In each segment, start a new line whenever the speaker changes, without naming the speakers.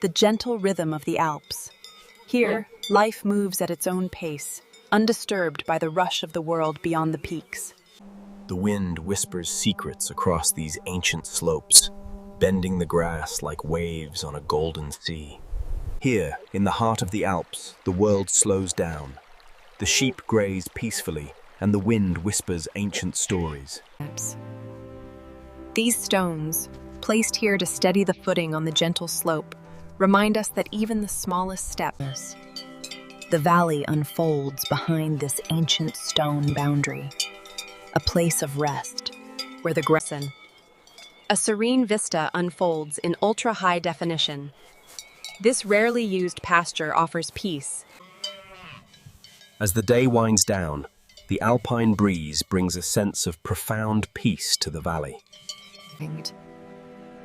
the gentle rhythm of the Alps. Here, life moves at its own pace, undisturbed by the rush of the world beyond the peaks.
The wind whispers secrets across these ancient slopes, bending the grass like waves on a golden sea. Here, in the heart of the Alps, the world slows down. The sheep graze peacefully, and the wind whispers ancient stories.
These stones, placed here to steady the footing on the gentle slope, remind us that even the smallest steps. The valley unfolds behind this ancient stone boundary, a place of rest, where the grass. A serene vista unfolds in ultra-high definition. This rarely used pasture offers peace.
As the day winds down, the alpine breeze brings a sense of profound peace to the valley.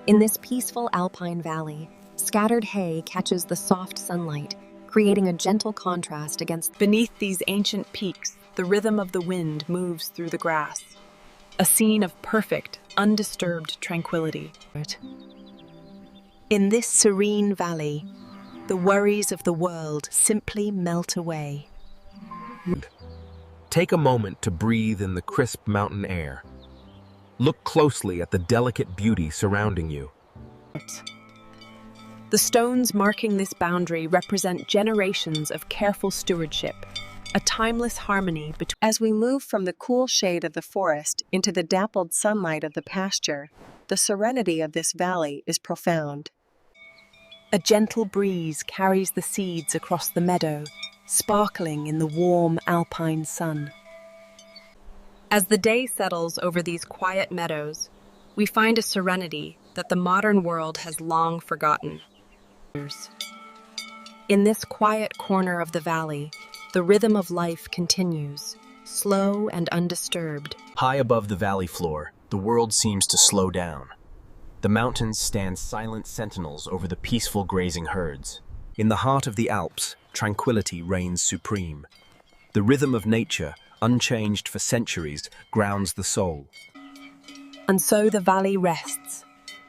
In this peaceful alpine valley, scattered hay catches the soft sunlight, creating a gentle contrast against. Beneath these ancient peaks, the rhythm of the wind moves through the grass, a scene of perfect, undisturbed tranquility. In this serene valley, the worries of the world simply melt away.
Take a moment to breathe in the crisp mountain air. Look closely at the delicate beauty surrounding you.
The stones marking this boundary represent generations of careful stewardship, a timeless harmony between.
As we move from the cool shade of the forest into the dappled sunlight of the pasture, the serenity of this valley is profound.
A gentle breeze carries the seeds across the meadow, sparkling in the warm alpine sun. As the day settles over these quiet meadows, we find a serenity that the modern world has long forgotten. In this quiet corner of the valley, the rhythm of life continues, slow and undisturbed.
High above the valley floor, the world seems to slow down. The mountains stand silent sentinels over the peaceful grazing herds. In the heart of the Alps, tranquility reigns supreme. The rhythm of nature, unchanged for centuries, grounds the soul.
And so the valley rests,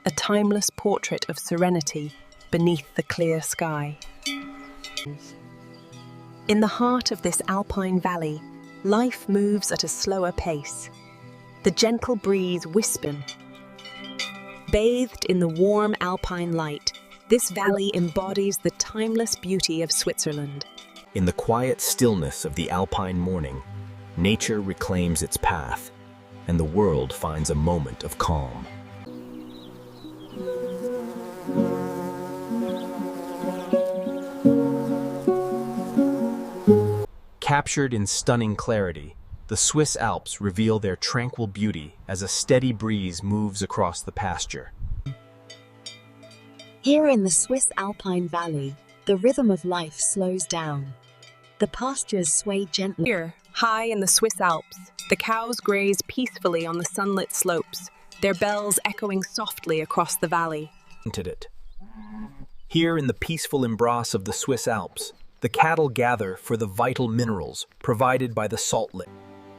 a timeless portrait of serenity beneath the clear sky. In the heart of this alpine valley, life moves at a slower pace. The gentle breeze whispers. Bathed in the warm alpine light, this valley embodies the timeless beauty of Switzerland.
In the quiet stillness of the alpine morning, nature reclaims its path, and the world finds a moment of calm. Captured in stunning clarity, the Swiss Alps reveal their tranquil beauty as a steady breeze moves across the pasture.
Here in the Swiss Alpine Valley, the rhythm of life slows down. The pastures sway gently.
Here, high in the Swiss Alps, the cows graze peacefully on the sunlit slopes, their bells echoing softly across the valley.
Here in the peaceful embrace of the Swiss Alps, the cattle gather for the vital minerals provided by the salt lick.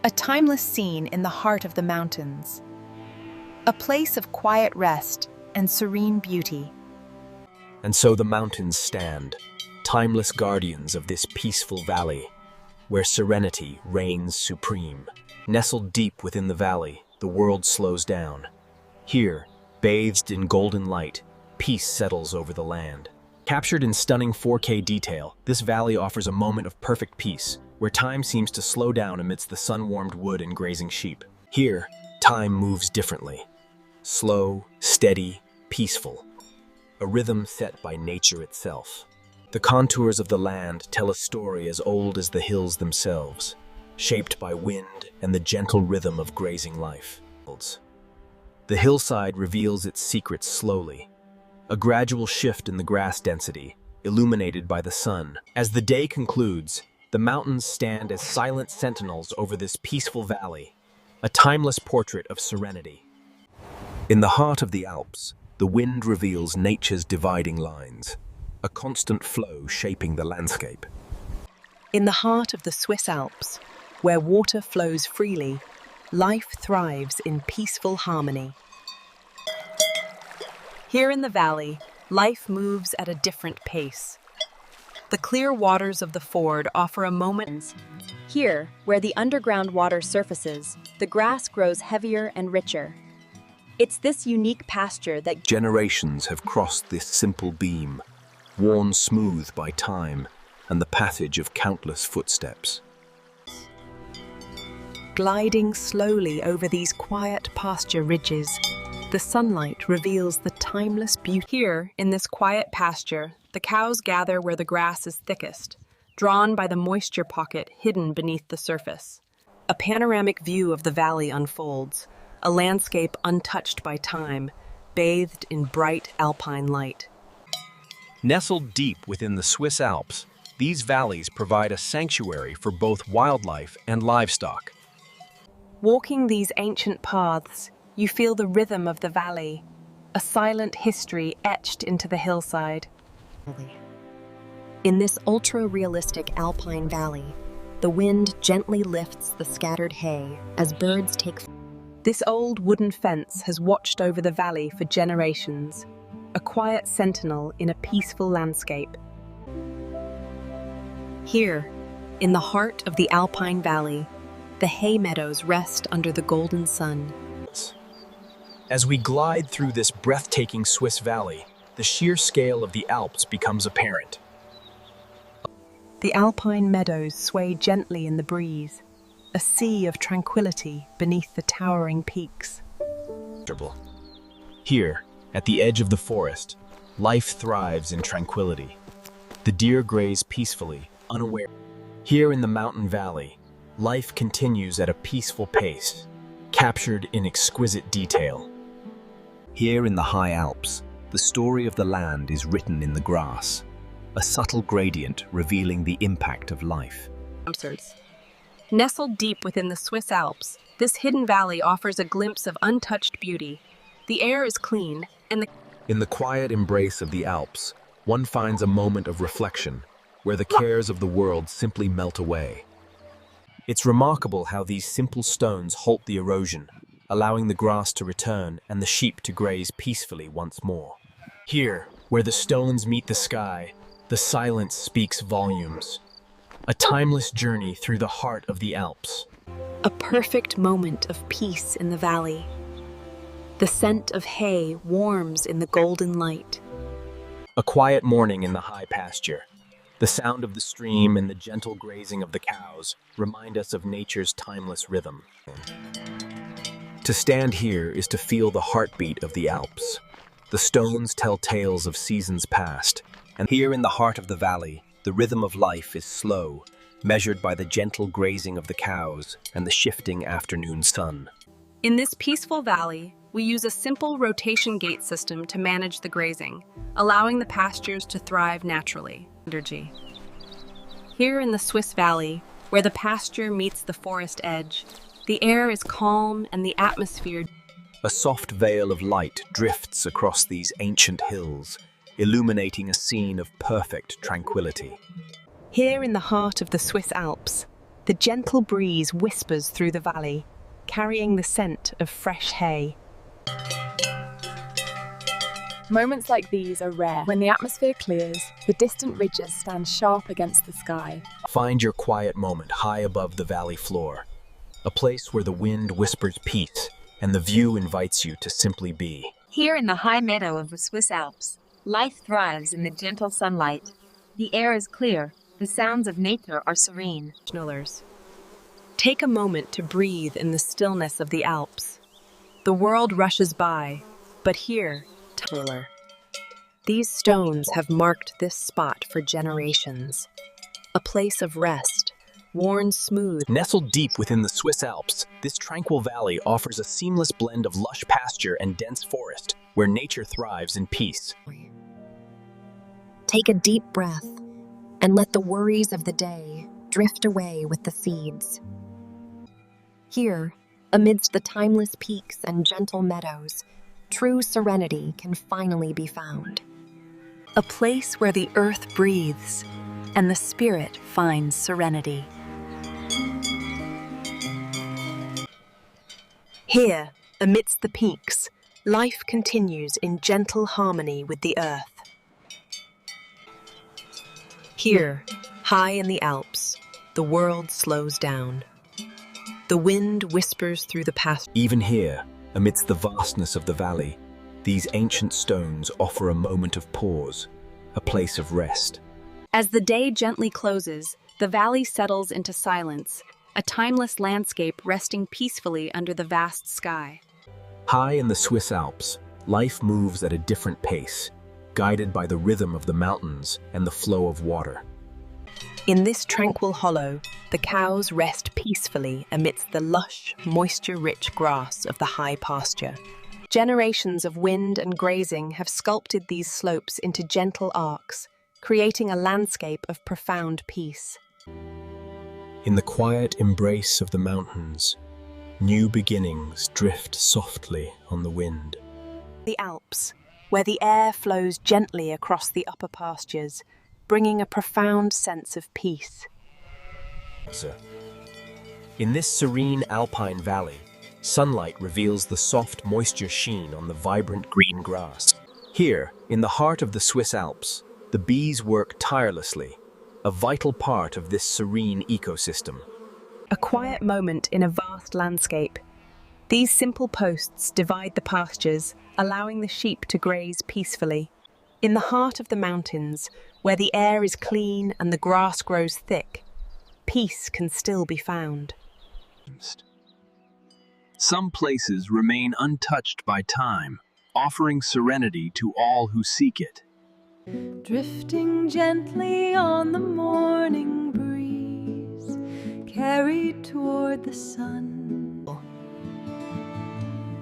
A timeless scene in the heart of the mountains. A place of quiet rest and serene beauty.
And so the mountains stand, timeless guardians of this peaceful valley, where serenity reigns supreme. Nestled deep within the valley, the world slows down. Here, bathed in golden light, peace settles over the land. Captured in stunning 4K detail, this valley offers a moment of perfect peace, where time seems to slow down amidst the sun-warmed wood and grazing sheep. Here, time moves differently. Slow, steady, peaceful. A rhythm set by nature itself. The contours of the land tell a story as old as the hills themselves, shaped by wind and the gentle rhythm of grazing life. The hillside reveals its secrets slowly, a gradual shift in the grass density, illuminated by the sun. As the day concludes, the mountains stand as silent sentinels over this peaceful valley, a timeless portrait of serenity. In the heart of the Alps, the wind reveals nature's dividing lines, a constant flow shaping the landscape.
In the heart of the Swiss Alps, where water flows freely, life thrives in peaceful harmony. Here in the valley, life moves at a different pace. The clear waters of the ford offer a moment.
Here, where the underground water surfaces, the grass grows heavier and richer. It's this unique pasture that
Generations have crossed this simple beam, worn smooth by time and the passage of countless footsteps.
Gliding slowly over these quiet pasture ridges, the sunlight reveals the timeless beauty. Here, in this quiet pasture, the cows gather where the grass is thickest, drawn by the moisture pocket hidden beneath the surface. A panoramic view of the valley unfolds, a landscape untouched by time, bathed in bright alpine light.
Nestled deep within the Swiss Alps, these valleys provide a sanctuary for both wildlife and livestock.
Walking these ancient paths, you feel the rhythm of the valley, a silent history etched into the hillside.
in this ultra-realistic alpine valley, the wind gently lifts the scattered hay as birds take.
This old wooden fence has watched over the valley for generations, a quiet sentinel in a peaceful landscape. Here, in the heart of the Alpine Valley, the hay meadows rest under the golden sun.
As we glide through this breathtaking Swiss valley, the sheer scale of the Alps becomes apparent.
The alpine meadows sway gently in the breeze, a sea of tranquility beneath the towering peaks.
Here, at the edge of the forest, life thrives in tranquility. The deer graze peacefully, unaware. Here in the mountain valley, life continues at a peaceful pace, captured in exquisite detail. Here in the high Alps, the story of the land is written in the grass, a subtle gradient revealing the impact of life.
Nestled deep within the Swiss Alps, this hidden valley offers a glimpse of untouched beauty. The air is clean, and
In the quiet embrace of the Alps, one finds a moment of reflection, where the cares of the world simply melt away. It's remarkable how these simple stones halt the erosion, allowing the grass to return and the sheep to graze peacefully once more. Here, where the stones meet the sky, the silence speaks volumes. A timeless journey through the heart of the Alps.
a perfect moment of peace in the valley. The scent of hay warms in the golden light.
A quiet morning in the high pasture. The sound of the stream and the gentle grazing of the cows remind us of nature's timeless rhythm. To stand here is to feel the heartbeat of the Alps. The stones tell tales of seasons past, and here in the heart of the valley, the rhythm of life is slow, measured by the gentle grazing of the cows and the shifting afternoon sun.
In this peaceful valley, we use a simple rotation gate system to manage the grazing, allowing the pastures to thrive naturally. Here in the Swiss Valley, where the pasture meets the forest edge, the air is calm and the atmosphere.
A soft veil of light drifts across these ancient hills, illuminating a scene of perfect tranquility.
Here in the heart of the Swiss Alps, the gentle breeze whispers through the valley, carrying the scent of fresh hay.
Moments like these are rare. When the atmosphere clears, the distant ridges stand sharp against the sky.
Find your quiet moment high above the valley floor, a place where the wind whispers peace and the view invites you to simply be.
Here in the high meadow of the Swiss Alps, life thrives in the gentle sunlight. The air is clear, the sounds of nature are serene.
Take a moment to breathe in the stillness of the Alps. The world rushes by, but here, these stones have marked this spot for generations. A place of rest, worn smooth.
Nestled deep within the Swiss Alps, this tranquil valley offers a seamless blend of lush pasture and dense forest, where nature thrives in peace.
Take a deep breath and let the worries of the day drift away with the seeds. Here, amidst the timeless peaks and gentle meadows, true serenity can finally be found.
A place where the earth breathes and the spirit finds serenity. Here, amidst the peaks, life continues in gentle harmony with the earth. Here, high in the Alps, the world slows down. The wind whispers through the past.
Even here, amidst the vastness of the valley, these ancient stones offer a moment of pause, a place of rest.
As the day gently closes, the valley settles into silence, a timeless landscape resting peacefully under the vast sky.
High in the Swiss Alps, life moves at a different pace, guided by the rhythm of the mountains and the flow of water.
In this tranquil hollow, the cows rest peacefully amidst the lush, moisture-rich grass of the high pasture. Generations of wind and grazing have sculpted these slopes into gentle arcs, creating a landscape of profound peace.
In the quiet embrace of the mountains, new beginnings drift softly on the wind.
The Alps, where the air flows gently across the upper pastures, bringing a profound sense of peace.
In this serene alpine valley, sunlight reveals the soft moisture sheen on the vibrant green grass. Here, in the heart of the Swiss Alps, the bees work tirelessly, a vital part of this serene ecosystem.
A quiet moment in a vast landscape. These simple posts divide the pastures, allowing the sheep to graze peacefully. In the heart of the mountains, where the air is clean and the grass grows thick, peace can still be found.
Some places remain untouched by time, offering serenity to all who seek it.
Drifting gently on the morning breeze, carried toward the sun.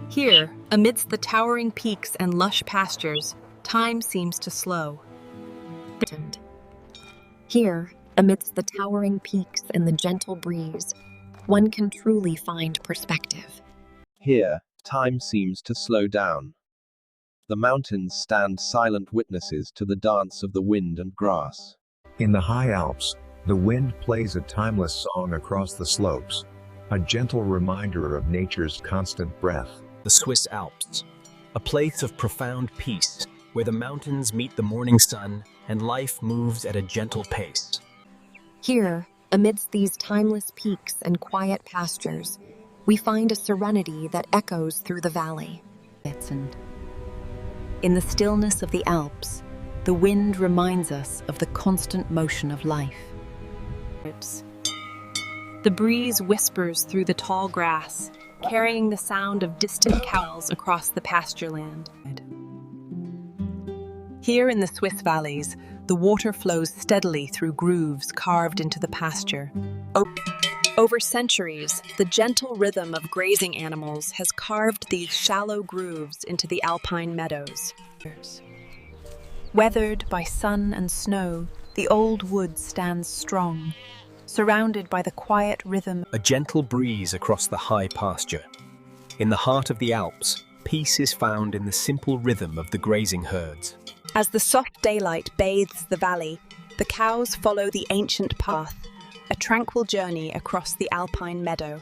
Here, amidst the towering peaks and lush pastures, time seems to slow.
Here, amidst the towering peaks and the gentle breeze, one can truly find perspective.
Here, time seems to slow down. The mountains stand silent witnesses to the dance of the wind and grass.
In the high Alps, the wind plays a timeless song across the slopes, a gentle reminder of nature's constant breath.
The Swiss Alps, a place of profound peace, where the mountains meet the morning sun and life moves at a gentle pace.
Here, amidst these timeless peaks and quiet pastures, we find a serenity that echoes through the valley.
In the stillness of the Alps, the wind reminds us of the constant motion of life. The breeze whispers through the tall grass, carrying the sound of distant cows across the pasture land. Here in the Swiss valleys, the water flows steadily through grooves carved into the pasture. Over centuries, the gentle rhythm of grazing animals has carved these shallow grooves into the alpine meadows. Weathered by sun and snow, the old wood stands strong, surrounded by the quiet rhythm.
A gentle breeze across the high pasture. In the heart of the Alps, peace is found in the simple rhythm of the grazing herds.
As the soft daylight bathes the valley, the cows follow the ancient path, a tranquil journey across the alpine meadow.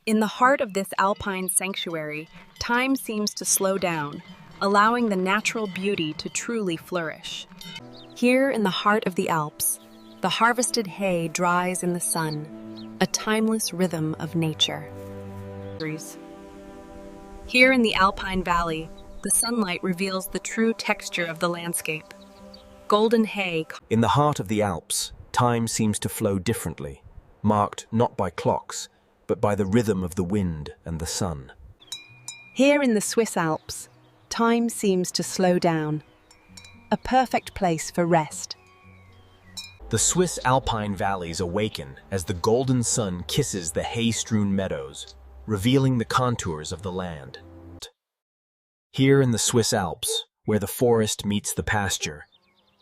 In the heart of this alpine sanctuary, time seems to slow down, allowing the natural beauty to truly flourish. Here in the heart of the Alps, the harvested hay dries in the sun, a timeless rhythm of nature. Here in the Alpine Valley, the sunlight reveals the true texture of the landscape. Golden hay.
In the heart of the Alps, time seems to flow differently, marked not by clocks, but by the rhythm of the wind and the sun.
Here in the Swiss Alps, time seems to slow down, a perfect place for rest.
The Swiss alpine valleys awaken as the golden sun kisses the hay-strewn meadows, revealing the contours of the land. Here in the Swiss Alps, where the forest meets the pasture,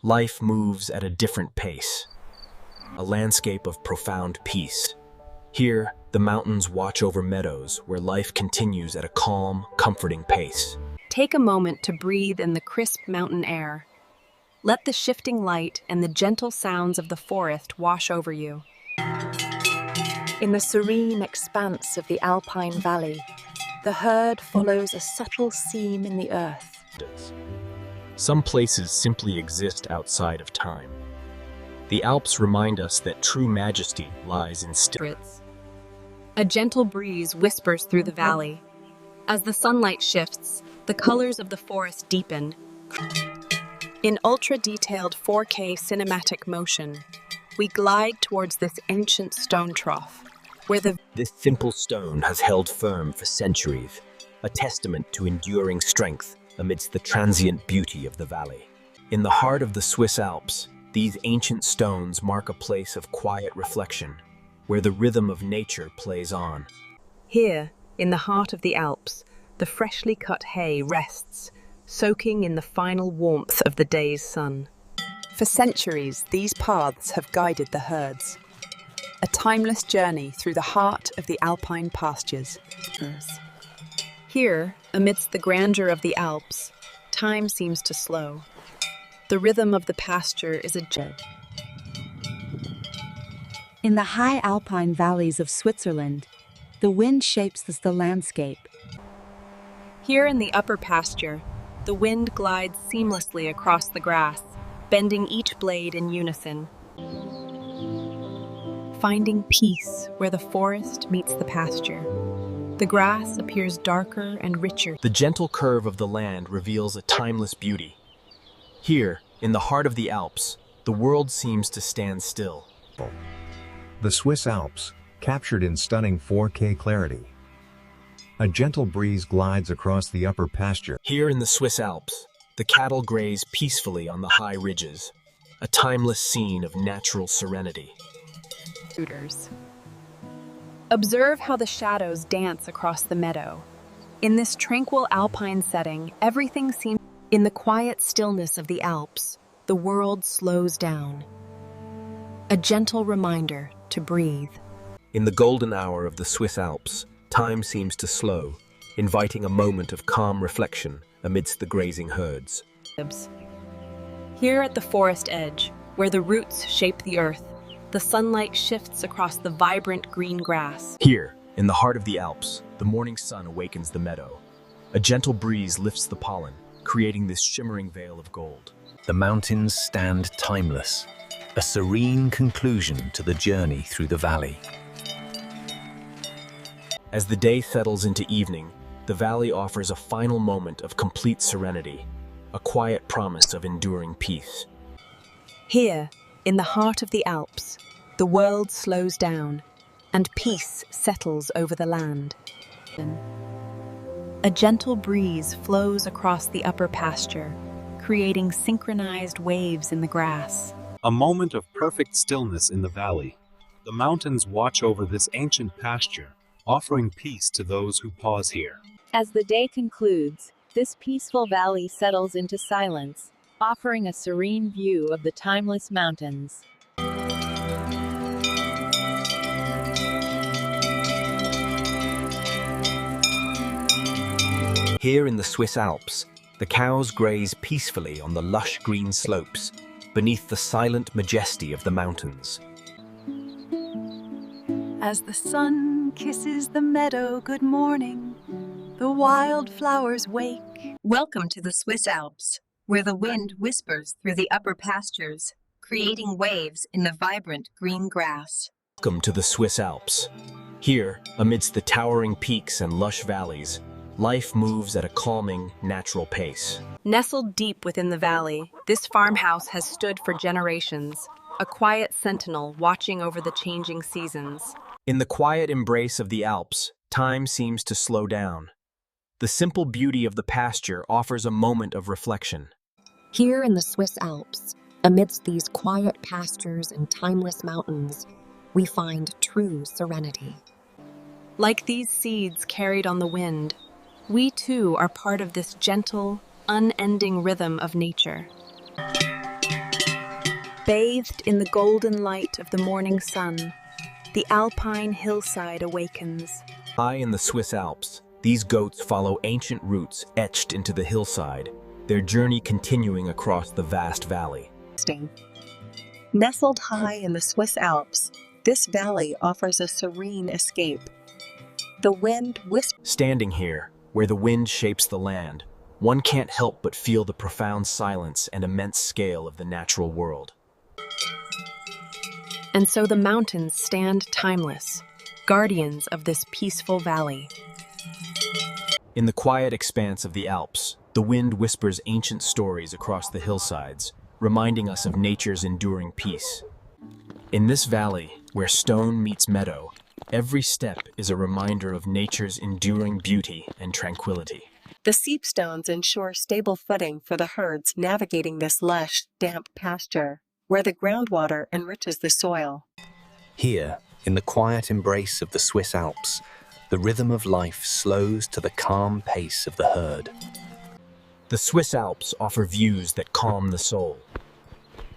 life moves at a different pace, a landscape of profound peace. Here, the mountains watch over meadows where life continues at a calm, comforting pace.
Take a moment to breathe in the crisp mountain air. Let the shifting light and the gentle sounds of the forest wash over you.
In the serene expanse of the Alpine Valley, the herd follows a subtle seam in the earth.
Some places simply exist outside of time. The Alps remind us that true majesty lies in stillness.
A gentle breeze whispers through the valley. As the sunlight shifts, the colors of the forest deepen. In ultra-detailed 4K cinematic motion, we glide towards this ancient stone trough, where
This simple stone has held firm for centuries, a testament to enduring strength amidst the transient beauty of the valley. In the heart of the Swiss Alps, these ancient stones mark a place of quiet reflection, where the rhythm of nature plays on.
Here, in the heart of the Alps, the freshly cut hay rests, soaking in the final warmth of the day's sun.
For centuries, these paths have guided the herds. A timeless journey through the heart of the alpine pastures.
Here, amidst the grandeur of the Alps, time seems to slow. The rhythm of the pasture is a
In the high alpine valleys of Switzerland, the wind shapes the landscape.
Here in the upper pasture, the wind glides seamlessly across the grass, bending each blade in unison. Finding peace where the forest meets the pasture. The grass appears darker and richer.
The gentle curve of the land reveals a timeless beauty. Here, in the heart of the Alps, the world seems to stand still.
The Swiss Alps, captured in stunning 4K clarity. A gentle breeze glides across the upper pasture.
Here in the Swiss Alps, the cattle graze peacefully on the high ridges, a timeless scene of natural serenity.
Observe how the shadows dance across the meadow. In this tranquil alpine setting, everything seems... In the quiet stillness of the Alps, the world slows down. A gentle reminder to breathe.
In the golden hour of the Swiss Alps, time seems to slow, inviting a moment of calm reflection amidst the grazing herds.
Here at the forest edge, where the roots shape the earth, the sunlight shifts across the vibrant green grass.
Here, in the heart of the Alps, the morning sun awakens the meadow. A gentle breeze lifts the pollen, creating this shimmering veil of gold.
The mountains stand timeless, a serene conclusion to the journey through the valley.
As the day settles into evening, the valley offers a final moment of complete serenity, a quiet promise of enduring peace.
Here, in the heart of the Alps, the world slows down, and peace settles over the land. A gentle breeze flows across the upper pasture, creating synchronized waves in the grass.
A moment of perfect stillness in the valley. The mountains watch over this ancient pasture, offering peace to those who pause here.
As the day concludes, this peaceful valley settles into silence, offering a serene view of the timeless mountains.
Here in the Swiss Alps, the cows graze peacefully on the lush green slopes, beneath the silent majesty of the mountains.
As the sun kisses the meadow good morning, the wildflowers wake.
Welcome to the Swiss Alps, where the wind whispers through the upper pastures, creating waves in the vibrant green grass.
Welcome to the Swiss Alps. Here, amidst the towering peaks and lush valleys, life moves at a calming, natural pace.
Nestled deep within the valley, this farmhouse has stood for generations, a quiet sentinel watching over the changing seasons.
In the quiet embrace of the Alps, time seems to slow down. The simple beauty of the pasture offers a moment of reflection.
Here in the Swiss Alps, amidst these quiet pastures and timeless mountains, we find true serenity.
Like these seeds carried on the wind, we too are part of this gentle, unending rhythm of nature. Bathed in the golden light of the morning sun, the alpine hillside awakens.
High in the Swiss Alps, these goats follow ancient routes etched into the hillside, their journey continuing across the vast valley.
Nestled high in the Swiss Alps, this valley offers a serene escape. The wind whispers.
Standing here, where the wind shapes the land, one can't help but feel the profound silence and immense scale of the natural world.
And so the mountains stand timeless, guardians of this peaceful valley.
In the quiet expanse of the Alps, the wind whispers ancient stories across the hillsides, reminding us of nature's enduring peace. In this valley, where stone meets meadow, every step is a reminder of nature's enduring beauty and tranquility.
The seepstones ensure stable footing for the herds navigating this lush, damp pasture, where the groundwater enriches the soil.
Here, in the quiet embrace of the Swiss Alps, the rhythm of life slows to the calm pace of the herd.
The Swiss Alps offer views that calm the soul.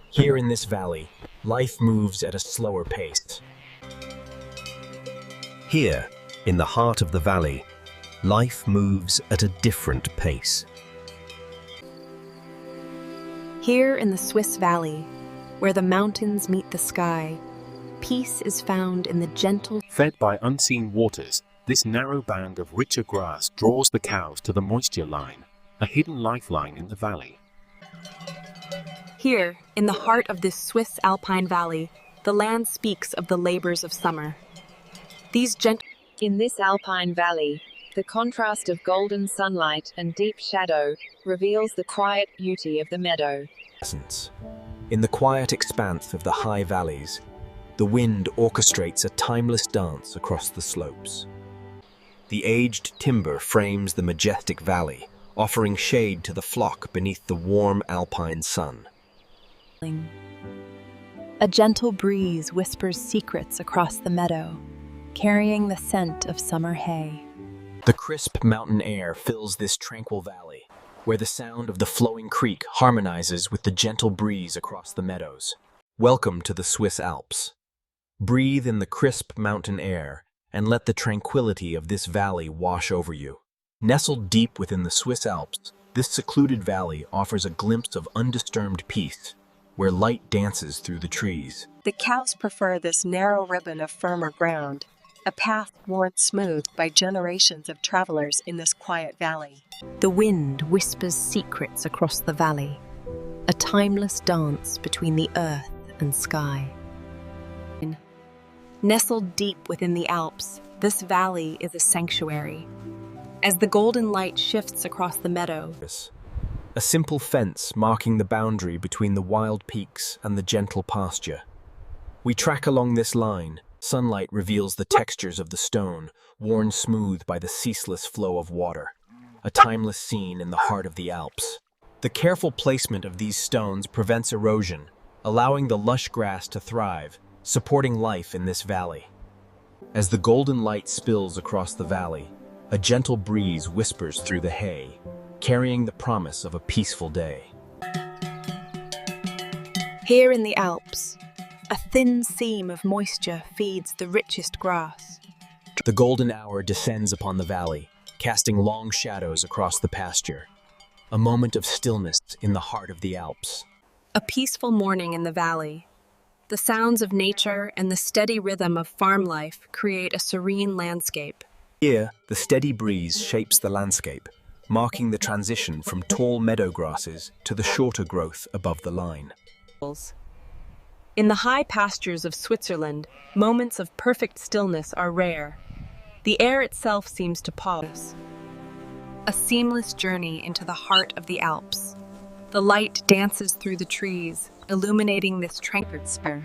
Here in this valley, life moves at a slower pace.
Here, in the heart of the valley, life moves at a different pace.
Here in the Swiss Valley, where the mountains meet the sky, peace is found in the gentle...
Fed by unseen waters, this narrow band of richer grass draws the cows to the moisture line, a hidden lifeline in the valley.
Here, in the heart of this Swiss alpine valley, the land speaks of the labors of summer.
In this alpine valley, the contrast of golden sunlight and deep shadow reveals the quiet beauty of the meadow.
In the quiet expanse of the high valleys, the wind orchestrates a timeless dance across the slopes. The aged timber frames the majestic valley, offering shade to the flock beneath the warm alpine sun.
A gentle breeze whispers secrets across the meadow, carrying the scent of summer hay.
The crisp mountain air fills this tranquil valley, where the sound of the flowing creek harmonizes with the gentle breeze across the meadows. Welcome to the Swiss Alps. Breathe in the crisp mountain air and let the tranquility of this valley wash over you. Nestled deep within the Swiss Alps, this secluded valley offers a glimpse of undisturbed peace, where light dances through the trees.
The cows prefer this narrow ribbon of firmer ground, a path worn smooth by generations of travelers in this quiet valley.
The wind whispers secrets across the valley, a timeless dance between the earth and sky. Nestled deep within the Alps, this valley is a sanctuary. As the golden light shifts across the meadow,
a simple fence marking the boundary between the wild peaks and the gentle pasture. We track along this line. Sunlight reveals the textures of the stone, worn smooth by the ceaseless flow of water, a timeless scene in the heart of the Alps. The careful placement of these stones prevents erosion, allowing the lush grass to thrive, supporting life in this valley. As the golden light spills across the valley, a gentle breeze whispers through the hay, carrying the promise of a peaceful day.
Here in the Alps, a thin seam of moisture feeds the richest grass.
The golden hour descends upon the valley, casting long shadows across the pasture. A moment of stillness in the heart of the Alps.
A peaceful morning in the valley. The sounds of nature and the steady rhythm of farm life create a serene landscape.
Here, the steady breeze shapes the landscape, marking the transition from tall meadow grasses to the shorter growth above the line.
In the high pastures of Switzerland, moments of perfect stillness are rare. The air itself seems to pause. A seamless journey into the heart of the Alps. The light dances through the trees, illuminating this tranquil spur.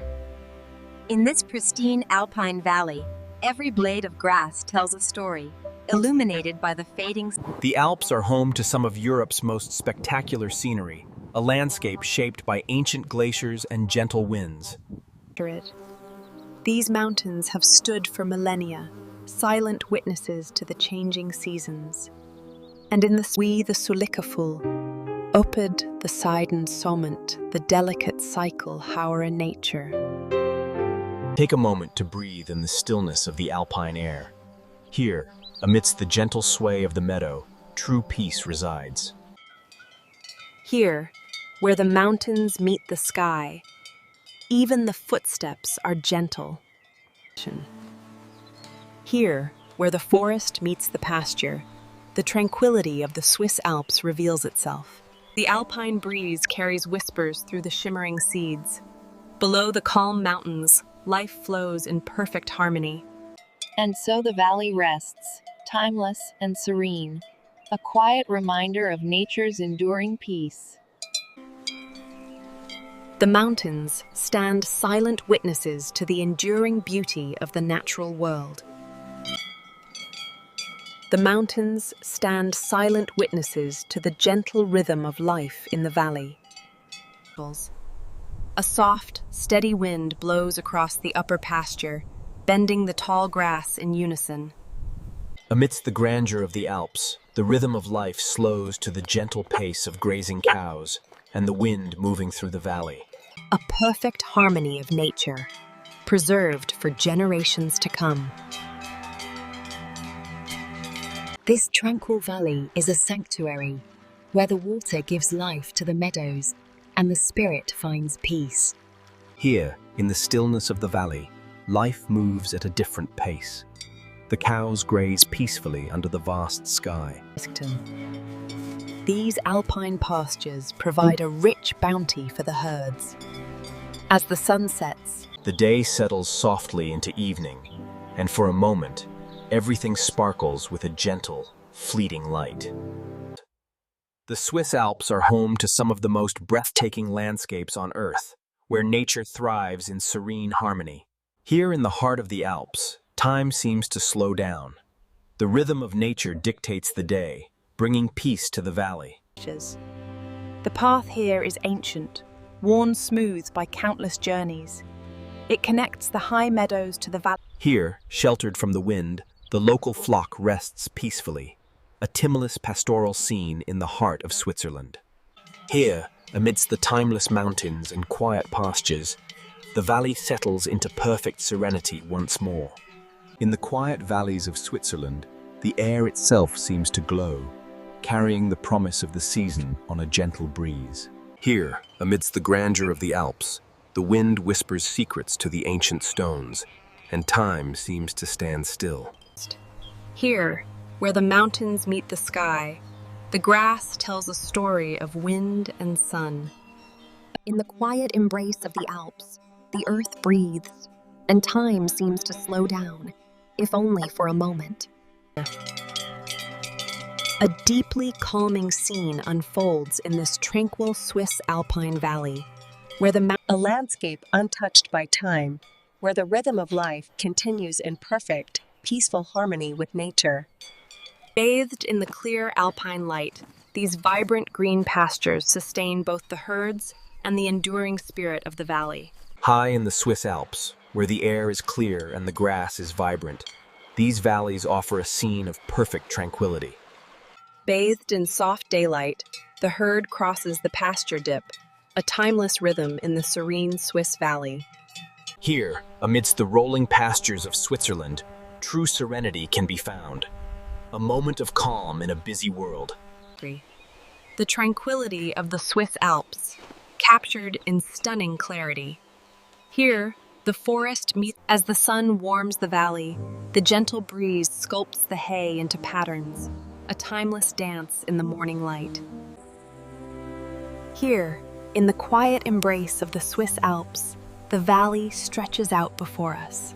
In this pristine alpine valley, every blade of grass tells a story, illuminated by the fading sun.
The Alps are home to some of Europe's most spectacular scenery, a landscape shaped by ancient glaciers and gentle winds.
These mountains have stood for millennia, silent witnesses to the changing seasons. And in the Sulikaful, upped the Siden Soment, the delicate cycle Haura nature.
Take a moment to breathe in the stillness of the alpine air. Here, amidst the gentle sway of the meadow, true peace resides.
Here, where the mountains meet the sky, even the footsteps are gentle. Here, where the forest meets the pasture, the tranquility of the Swiss Alps reveals itself. The alpine breeze carries whispers through the shimmering seeds. Below the calm mountains, life flows in perfect harmony.
And so the valley rests, timeless and serene, a quiet reminder of nature's enduring peace.
The mountains stand silent witnesses to the enduring beauty of the natural world. The mountains stand silent witnesses to the gentle rhythm of life in the valley. A soft, steady wind blows across the upper pasture, bending the tall grass in unison.
Amidst the grandeur of the Alps, the rhythm of life slows to the gentle pace of grazing cows and the wind moving through the valley.
A perfect harmony of nature, preserved for generations to come.
This tranquil valley is a sanctuary, where the water gives life to the meadows and the spirit finds peace.
Here, in the stillness of the valley, life moves at a different pace. The cows graze peacefully under the vast sky.
These alpine pastures provide a rich bounty for the herds. As the sun sets,
the day settles softly into evening, and for a moment, everything sparkles with a gentle, fleeting light. The Swiss Alps are home to some of the most breathtaking landscapes on Earth, where nature thrives in serene harmony. Here in the heart of the Alps, time seems to slow down. The rhythm of nature dictates the day, bringing peace to the valley.
The path here is ancient, worn smooth by countless journeys. It connects the high meadows to the valley.
Here, sheltered from the wind, the local flock rests peacefully, a timorous pastoral scene in the heart of Switzerland. Here, amidst the timeless mountains and quiet pastures, the valley settles into perfect serenity once more. In the quiet valleys of Switzerland, the air itself seems to glow, carrying the promise of the season on a gentle breeze. Here, amidst the grandeur of the Alps, the wind whispers secrets to the ancient stones, and time seems to stand still.
here, where the mountains meet the sky, the grass tells a story of wind and sun.
In the quiet embrace of the Alps, the earth breathes, and time seems to slow down, if only for a moment.
A deeply calming scene unfolds in this tranquil Swiss alpine valley, where
a landscape untouched by time, where the rhythm of life continues in perfect, peaceful harmony with nature.
Bathed in the clear alpine light, these vibrant green pastures sustain both the herds and the enduring spirit of the valley.
High in the Swiss Alps, where the air is clear and the grass is vibrant, these valleys offer a scene of perfect tranquility.
Bathed in soft daylight, the herd crosses the pasture dip, a timeless rhythm in the serene Swiss valley.
Here, amidst the rolling pastures of Switzerland, true serenity can be found. A moment of calm in a busy world.
The tranquility of the Swiss Alps, captured in stunning clarity. Here, the forest meets as the sun warms the valley, the gentle breeze sculpts the hay into patterns, a timeless dance in the morning light. Here, in the quiet embrace of the Swiss Alps, the valley stretches out before us.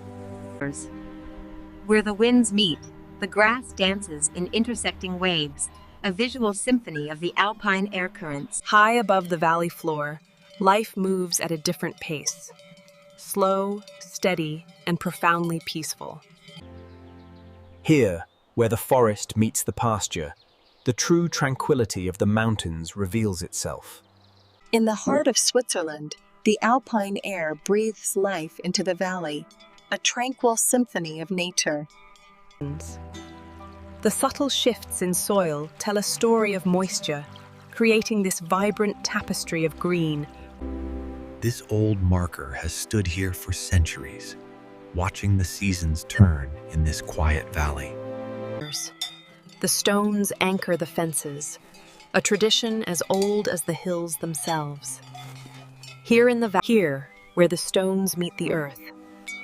Where the winds meet, the grass dances in intersecting waves, a visual symphony of the alpine air currents.
High above the valley floor, life moves at a different pace. Slow, steady, and profoundly peaceful.
Here, where the forest meets the pasture, the true tranquility of the mountains reveals itself.
In the heart of Switzerland, the alpine air breathes life into the valley, a tranquil symphony of nature.
The subtle shifts in soil tell a story of moisture, creating this vibrant tapestry of green.
This old marker has stood here for centuries, watching the seasons turn in this quiet valley.
The stones anchor the fences, a tradition as old as the hills themselves. Here in the valley, where the stones meet the earth,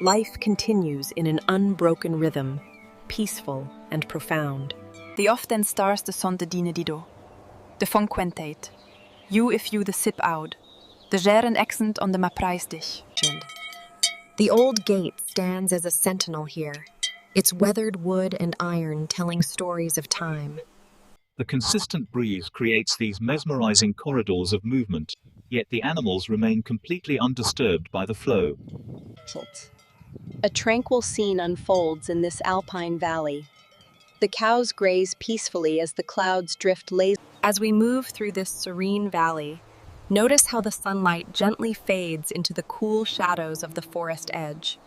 life continues in an unbroken rhythm, peaceful and profound.
The often stars the son de dine dido, de von quentate, you if you the sip out, de jaren accent on de ma prijs dich.
The old gate stands as a sentinel here, its weathered wood and iron telling stories of time.
The consistent breeze creates these mesmerizing corridors of movement, yet the animals remain completely undisturbed by the flow.
A tranquil scene unfolds in this alpine valley. The cows graze peacefully as the clouds drift lazily. As we move through this serene valley, notice how the sunlight gently fades into the cool shadows of the forest edge.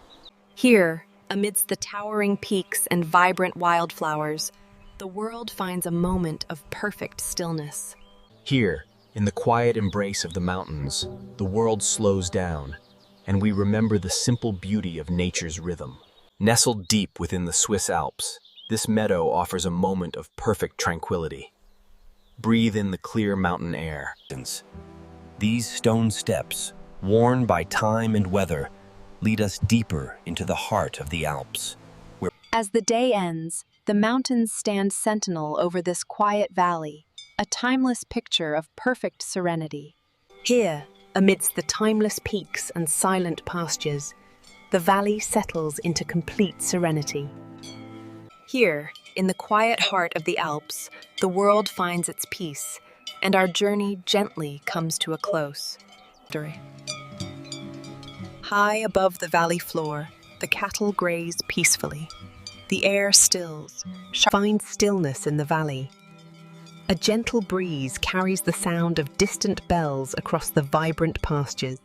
Here, amidst the towering peaks and vibrant wildflowers, the world finds a moment of perfect stillness.
Here, in the quiet embrace of the mountains, the world slows down, and we remember the simple beauty of nature's rhythm. Nestled deep within the Swiss Alps, this meadow offers a moment of perfect tranquility. Breathe in the clear mountain air.
These stone steps, worn by time and weather, lead us deeper into the heart of the Alps.
As the day ends, the mountains stand sentinel over this quiet valley, a timeless picture of perfect serenity. Here, amidst the timeless peaks and silent pastures, the valley settles into complete serenity. Here, in the quiet heart of the Alps, the world finds its peace, and our journey gently comes to a close. High above the valley floor, the cattle graze peacefully. The air stills, finds stillness in the valley. A gentle breeze carries the sound of distant bells across the vibrant pastures.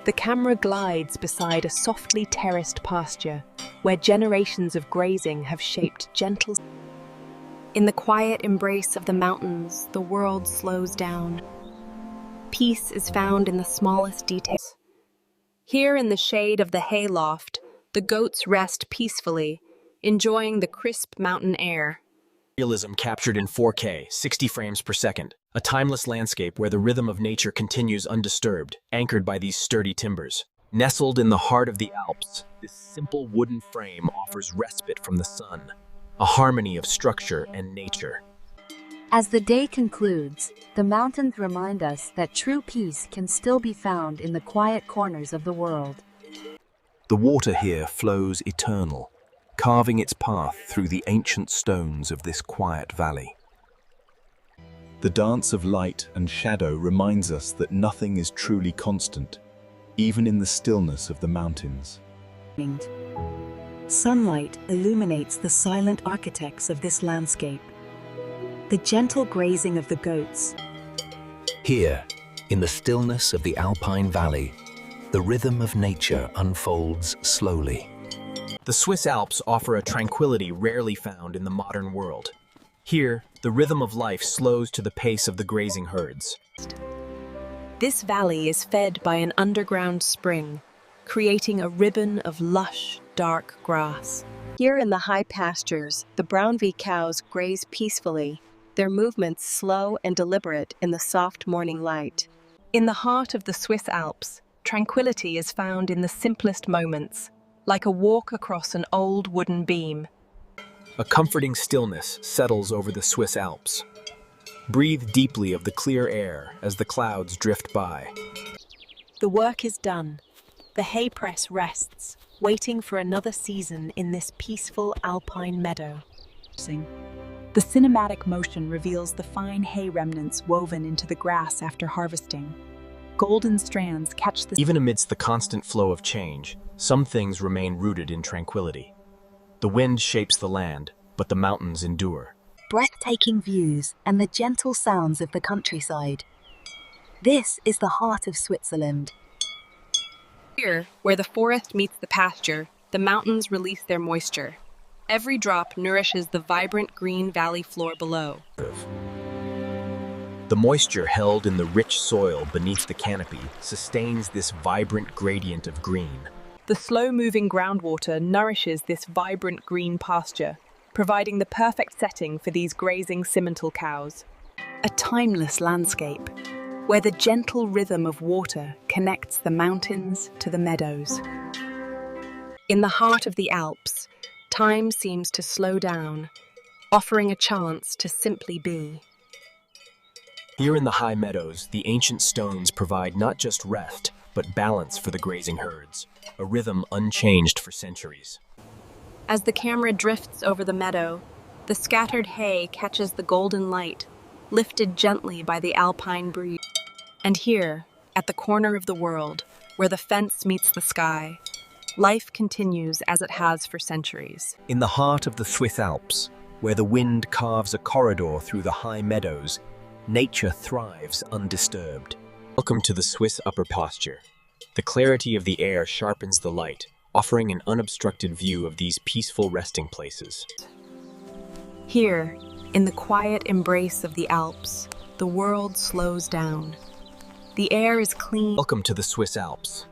The camera glides beside a softly terraced pasture where generations of grazing have shaped gentle. In the quiet embrace of the mountains, the world slows down. Peace is found in the smallest details. Here in the shade of the hayloft, the goats rest peacefully, enjoying the crisp mountain air.
Realism captured in 4K, 60 frames per second. A timeless landscape where the rhythm of nature continues undisturbed, anchored by these sturdy timbers. Nestled in the heart of the Alps, this simple wooden frame offers respite from the sun, a harmony of structure and nature.
As the day concludes, the mountains remind us that true peace can still be found in the quiet corners of the world.
The water here flows eternal, carving its path through the ancient stones of this quiet valley.
The dance of light and shadow reminds us that nothing is truly constant, even in the stillness of the mountains.
Sunlight illuminates the silent architects of this landscape. The gentle grazing of the goats.
Here, in the stillness of the Alpine Valley, the rhythm of nature unfolds slowly.
The Swiss Alps offer a tranquility rarely found in the modern world. Here, the rhythm of life slows to the pace of the grazing herds.
This valley is fed by an underground spring, creating a ribbon of lush, dark grass. Here in the high pastures, the brown V cows graze peacefully, their movements slow and deliberate in the soft morning light. In the heart of the Swiss Alps, tranquility is found in the simplest moments, like a walk across an old wooden beam.
A comforting stillness settles over the Swiss Alps. Breathe deeply of the clear air as the clouds drift by.
The work is done. The hay press rests, waiting for another season in this peaceful alpine meadow. The cinematic motion reveals the fine hay remnants woven into the grass after harvesting. Golden strands catch the...
Even amidst the constant flow of change, some things remain rooted in tranquility. The wind shapes the land, but the mountains endure.
Breathtaking views and the gentle sounds of the countryside. This is the heart of Switzerland.
Here, where the forest meets the pasture, the mountains release their moisture. Every drop nourishes the vibrant green valley floor below.
The moisture held in the rich soil beneath the canopy sustains this vibrant gradient of green.
The slow-moving groundwater nourishes this vibrant green pasture, providing the perfect setting for these grazing Simmental cows. A timeless landscape, where the gentle rhythm of water connects the mountains to the meadows. In the heart of the Alps, time seems to slow down, offering a chance to simply be.
Here in the high meadows, the ancient stones provide not just rest, but balance for the grazing herds, a rhythm unchanged for centuries.
As the camera drifts over the meadow, the scattered hay catches the golden light, lifted gently by the alpine breeze. And here, at the corner of the world, where the fence meets the sky, life continues as it has for centuries.
In the heart of the Swiss Alps, where the wind carves a corridor through the high meadows, nature thrives undisturbed. Welcome to the Swiss upper pasture. The clarity of the air sharpens the light, offering an unobstructed view of these peaceful resting places.
Here, in the quiet embrace of the Alps, the world slows down. The air is clean.
Welcome to the Swiss Alps.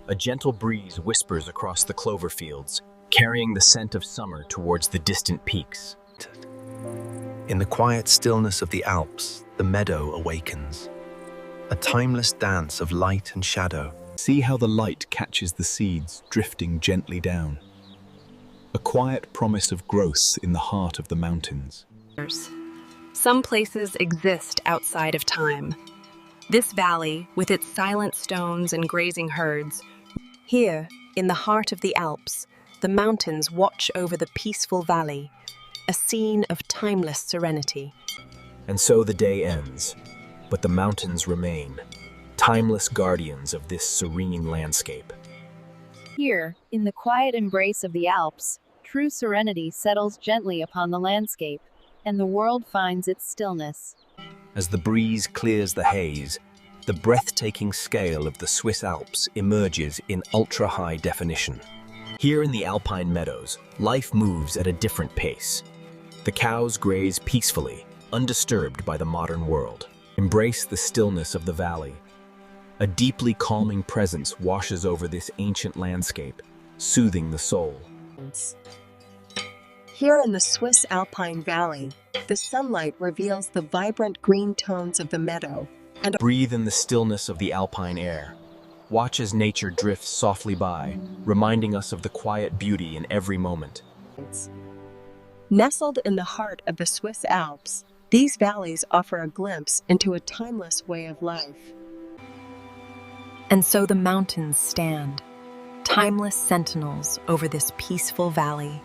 A gentle breeze whispers across the clover fields, carrying the scent of summer towards the distant peaks.
In the quiet stillness of the Alps, the meadow awakens. A timeless dance of light and shadow.
See how the light catches the seeds drifting gently down. A quiet promise of growth in the heart of the mountains.
Some places exist outside of time. This valley, with its silent stones and grazing herds, here, in the heart of the Alps, the mountains watch over the peaceful valley, a scene of timeless serenity.
And so the day ends, but the mountains remain, timeless guardians of this serene landscape.
Here, in the quiet embrace of the Alps, true serenity settles gently upon the landscape, and the world finds its stillness.
As the breeze clears the haze, the breathtaking scale of the Swiss Alps emerges in ultra-high definition. Here in the alpine meadows, life moves at a different pace. The cows graze peacefully, undisturbed by the modern world. Embrace the stillness of the valley. A deeply calming presence washes over this ancient landscape, soothing the soul.
Here in the Swiss Alpine Valley, the sunlight reveals the vibrant green tones of the meadow. And
breathe in the stillness of the alpine air. Watch as nature drifts softly by, reminding us of the quiet beauty in every moment.
Nestled in the heart of the Swiss Alps, these valleys offer a glimpse into a timeless way of life.
And so the mountains stand, timeless sentinels over this peaceful valley.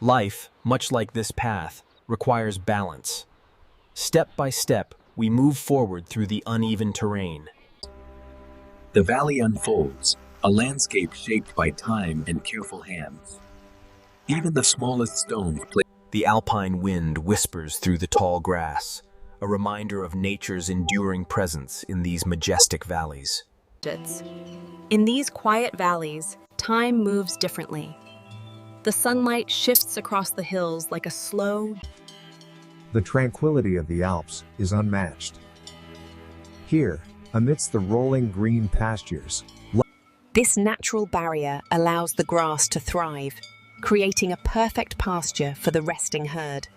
Life, much like this path, requires balance. Step by step, we move forward through the uneven terrain.
The valley unfolds, a landscape shaped by time and careful hands. Even the smallest stones play.
The alpine wind whispers through the tall grass, a reminder of nature's enduring presence in these majestic valleys.
In these quiet valleys, time moves differently. The sunlight shifts across the hills like a slow.
The tranquility of the Alps is unmatched. Here, amidst the rolling green pastures,
this natural barrier allows the grass to thrive, creating a perfect pasture for the resting herd.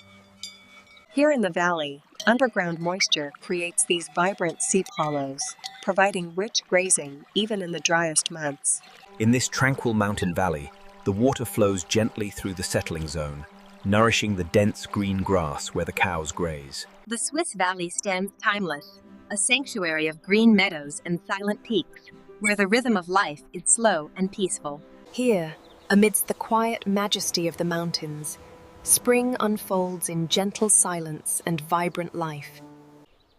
Here in the valley, underground moisture creates these vibrant seep hollows, providing rich grazing even in the driest months.
In this tranquil mountain valley, the water flows gently through the settling zone, nourishing the dense green grass where the cows graze.
The Swiss Valley stands timeless, a sanctuary of green meadows and silent peaks, where the rhythm of life is slow and peaceful.
Here, amidst the quiet majesty of the mountains, spring unfolds in gentle silence and vibrant life.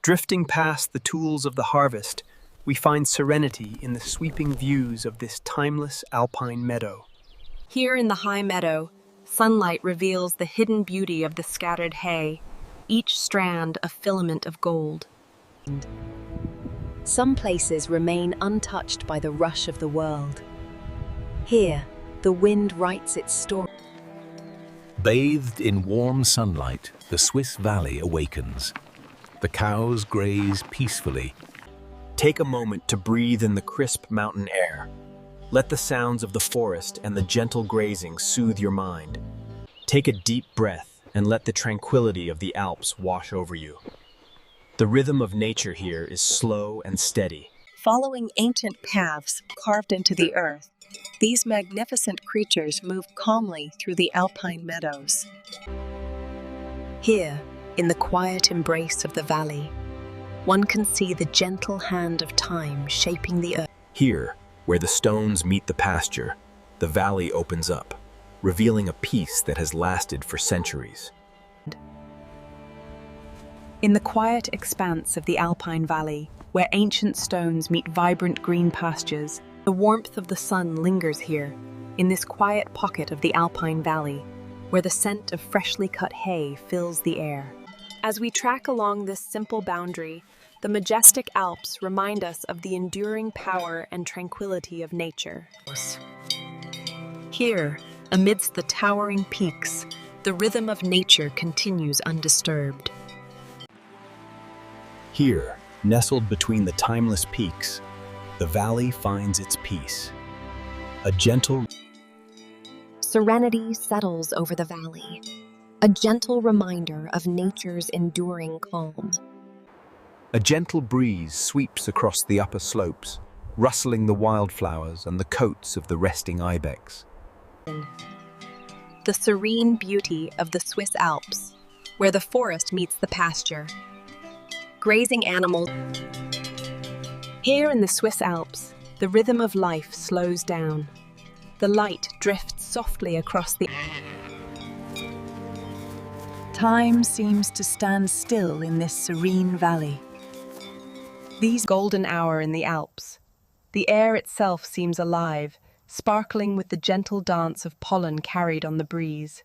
Drifting past the tools of the harvest, we find serenity in the sweeping views of this timeless alpine meadow.
Here in the high meadow, sunlight reveals the hidden beauty of the scattered hay, each strand a filament of gold.
Some places remain untouched by the rush of the world. Here, the wind writes its story.
Bathed in warm sunlight, the Swiss Valley awakens. The cows graze peacefully.
Take a moment to breathe in the crisp mountain air. Let the sounds of the forest and the gentle grazing soothe your mind. Take a deep breath and let the tranquility of the Alps wash over you. The rhythm of nature here is slow and steady.
Following ancient paths carved into the earth, these magnificent creatures move calmly through the alpine meadows.
Here, in the quiet embrace of the valley, one can see the gentle hand of time shaping the earth.
Here, where the stones meet the pasture, the valley opens up, revealing a peace that has lasted for centuries.
In the quiet expanse of the Alpine Valley, where ancient stones meet vibrant green pastures, the warmth of the sun lingers here, in this quiet pocket of the Alpine Valley, where the scent of freshly cut hay fills the air. As we track along this simple boundary, the majestic Alps remind us of the enduring power and tranquility of nature. Here, amidst the towering peaks, the rhythm of nature continues undisturbed.
Here, nestled between the timeless peaks, the valley finds its peace. A gentle
Serenity settles over the valley, a gentle reminder of nature's enduring calm.
A gentle breeze sweeps across the upper slopes, rustling the wildflowers and the coats of the resting ibex.
The serene beauty of the Swiss Alps, where the forest meets the pasture. Grazing animals. Here in the Swiss Alps, the rhythm of life slows down. The light drifts softly across the...
Time seems to stand still in this serene valley.
These golden hour in the Alps. The air itself seems alive, sparkling with the gentle dance of pollen carried on the breeze.